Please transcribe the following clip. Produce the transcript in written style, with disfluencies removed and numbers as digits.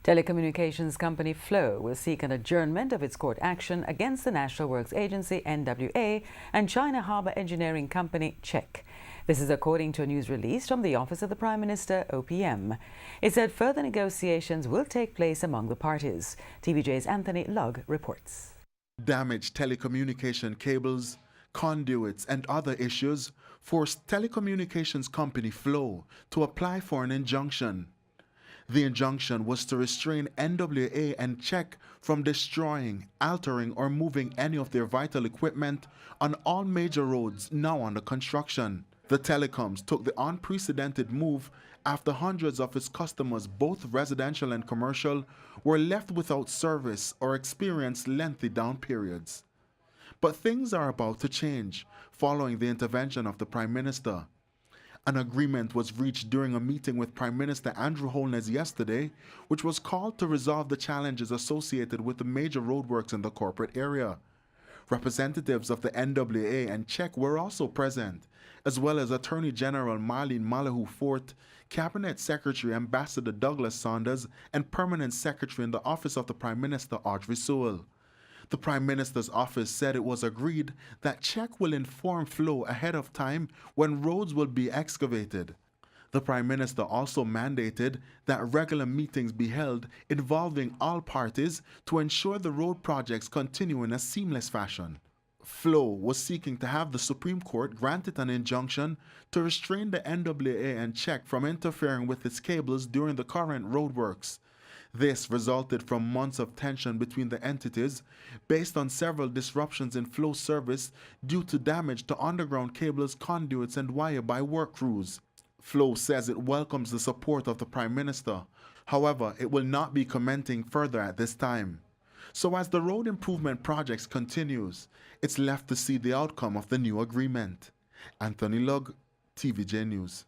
Telecommunications company Flow will seek an adjournment of its court action against the National Works Agency (NWA) and China Harbour Engineering Company (CHEC. This is according to a news release from the Office of the Prime Minister (OPM). It said further negotiations will take place among the parties. TVJ's Anthony Lugg reports. Damaged telecommunication cables, conduits and other issues forced telecommunications company Flow to apply for an injunction. The injunction was to restrain NWA and CHEC from destroying, altering or moving any of their vital equipment on all major roads now under construction. The Telecoms took the unprecedented move after hundreds of its customers, both residential and commercial, were left without service or experienced lengthy down periods. But things are about to change following the intervention of the Prime Minister. An agreement was reached during a meeting with Prime Minister Andrew Holness yesterday, which was called to resolve the challenges associated with the major roadworks in the corporate area. Representatives of the NWA and CHEC were also present, as well as Attorney General Marlene Malahoo Forte, Cabinet Secretary Ambassador Douglas Saunders, and Permanent Secretary in the Office of the Prime Minister Audrey Sewell. The Prime Minister's office said it was agreed that CHEC will inform Flow ahead of time when roads will be excavated. The Prime Minister also mandated that regular meetings be held involving all parties to ensure the road projects continue in a seamless fashion. Flow was seeking to have the Supreme Court grant it an injunction to restrain the NWA and CHEC from interfering with its cables during the current roadworks. This resulted from months of tension between the entities based on several disruptions in Flow service due to damage to underground cables, conduits and wire by work crews. Flow says it welcomes the support of the Prime Minister. However, it will not be commenting further at this time. So as the road improvement projects continues, it's left to see the outcome of the new agreement. Anthony Lugg, TVJ News.